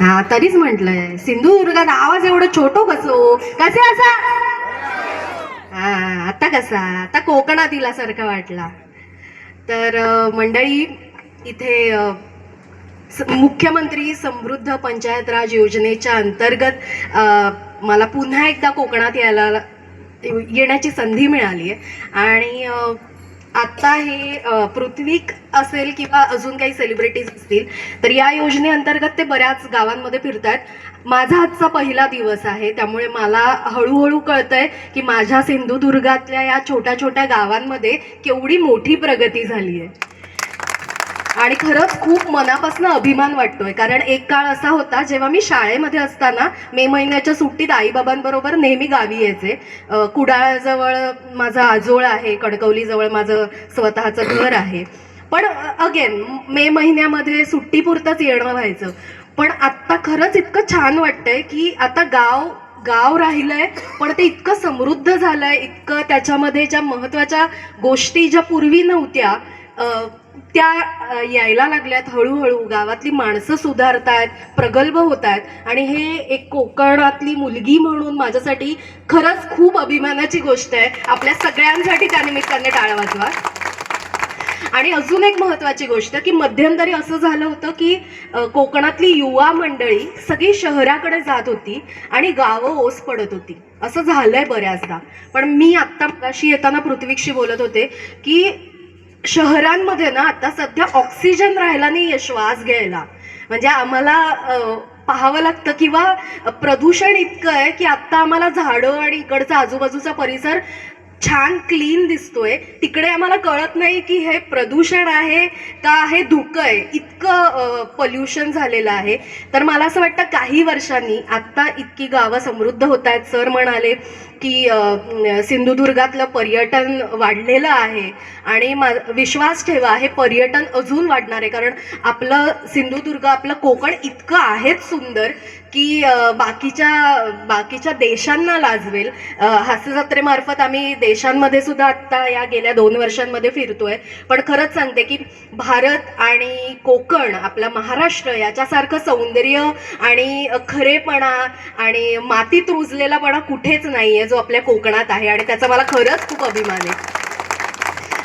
हा तरीच म्हटलंय सिंधुदुर्गात आवाज एवढं छोटो कसो कसे असा. हा आता कसा आता कोकणात इल्यासारखा वाटला. तर मंडळी इथे मुख्यमंत्री समृद्ध पंचायत राज योजनेच्या अंतर्गत मला पुन्हा एकदा कोकणात येण्याची संधी मिळाली आहे. आणि आत्ता हे पृथ्वीक असेल किंवा अजून काही सेलिब्रिटीज असतील तर या योजनेअंतर्गत ते बऱ्याच गावांमध्ये फिरतात. माझा आजचा पहिला दिवस आहे, त्यामुळे मला हळूहळू कळतंय की माझ्या सिंधुदुर्गातल्या या छोट्या छोट्या गावांमध्ये केवढी मोठी प्रगती झाली आहे. आणि खरंच खूप मनापासून अभिमान वाटतोय, कारण एक काळ असा होता जेव्हा मी शाळेमध्ये असताना मे महिन्याच्या सुट्टीत आईबाबांबरोबर नेहमी गावी यायचे. कुडाळजवळ माझं आजोळ आहे, कणकवलीजवळ माझं स्वतःचं घर आहे. पण अगेन मे महिन्यामध्ये सुट्टीपुरतंच येणं व्हायचं. पण आत्ता खरंच इतकं छान वाटतंय की आता गाव राहिलंय पण ते इतकं समृद्ध झालंय, इतकं त्याच्यामध्ये ज्या महत्त्वाच्या गोष्टी ज्या पूर्वी नव्हत्या त्या यायला लागल्यात. हळूहळू गावातली माणसं सुधारतायत, प्रगल्भ होत आहेत. आणि हे एक कोकणातली मुलगी म्हणून माझ्यासाठी खरंच खूप अभिमानाची गोष्ट आहे. आपल्या सगळ्यांसाठी त्या निमित्ताने टाळ्या वाजवा. आणि अजून एक महत्त्वाची गोष्ट की मध्यंतरी असं झालं होतं की कोकणातली युवा मंडळी सगळी शहराकडे जात होती आणि गावं ओस पडत होती. असं झालंय बऱ्याचदा. पण मी आत्ता मगाशी येताना पृथ्वीशी बोलत होते की शहरांमध्ये ना आता सध्या ऑक्सिजन राहिला नाही श्वास घ्यायला. म्हणजे आम्हाला पाहावं लागतं किंवा प्रदूषण इतकं आहे की आत्ता आम्हाला झाडं आणि इकडचा आजूबाजूचा परिसर छान क्लीन दिसतोय, तिकडे आम्हाला कळत नाही की हे प्रदूषण आहे का हे धुकं आहे. इतकं पोल्युशन झालेलं आहे. तर मला असं वाटतं काही वर्षांनी आत्ता इतकी गावं समृद्ध होत आहेत. सर म्हणाले की सिंधुदुर्गातलं पर्यटन वाढलेलं आहे आणि विश्वास ठेवा हे पर्यटन अजून वाढणार आहे. कारण आपलं सिंधुदुर्ग, आपलं कोकण इतकं आहेच सुंदर की बाकीच्या देशांना लाजवेल. हास्य जत्रेमार्फत आम्ही देशांमध्ये सुद्धा आत्ता या गेल्या 2 वर्षांमध्ये फिरतोय. पण खरंच सांगते की भारत आणि कोकण, आपला महाराष्ट्र याच्यासारखं सौंदर्य आणि खरेपणा आणि मातीत रुजलेलापणा कुठेच नाहीये जो आपल्या कोकणात आहे. आणि त्याचा मला खरंच खूप अभिमान आहे.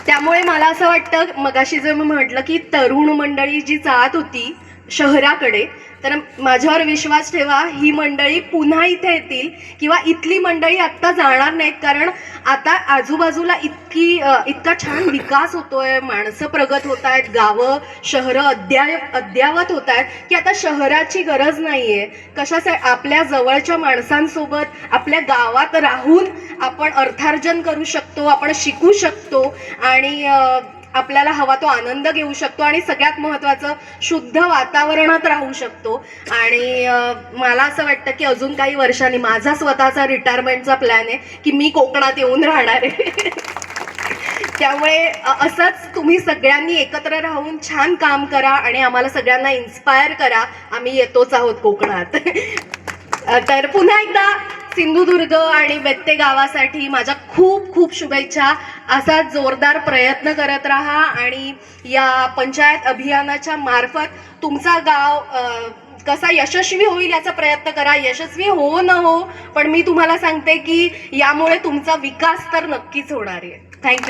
त्यामुळे मला असं वाटतं, मगाशी जे मी म्हटलं की तरुण मंडळी जी जात होती शहराकडे, तर माझ्यावर विश्वास ठेवा ही मंडळी पुन्हा इथे येतील किंवा इथली मंडळी आत्ता जाणार नाहीत. कारण आता आजूबाजूला इतका छान विकास होतोय, माणसं प्रगत होत आहेत, गावं शहरं अद्यावत होत आहेत की आता शहराची गरज नाहीये. कशासाठी आपल्या जवळच्या माणसांसोबत आपल्या गावात राहून आपण अर्थार्जन करू शकतो, आपण शिकू शकतो आणि आपल्याला हवा तो आनंद घेऊ शकतो आणि सगळ्यात महत्त्वाचं शुद्ध वातावरणात राहू शकतो. आणि मला असं वाटतं की अजून काही वर्षांनी माझा स्वतःचा रिटायरमेंटचा प्लॅन आहे की मी कोकणात येऊन राहणार आहे. त्यामुळे असंच तुम्ही सगळ्यांनी एकत्र राहून छान काम करा आणि आम्हाला सगळ्यांना इन्स्पायर करा. आम्ही येतोच आहोत कोकणात. तर पुन्हा एकदा सिंधुदुर्ग आणि बेत्ते गावासाठी माझ्या खूप खूप शुभेच्छा. असा जोरदार प्रयत्न करत राहा आणि या पंचायत अभियानाच्या मार्फत तुमचा गाव कसा यशस्वी होईल याचा प्रयत्न करा. यशस्वी हो न हो, पण मी तुम्हाला सांगते की यामुळे तुमचा विकास तर नक्कीच होणार आहे. थँक्यू.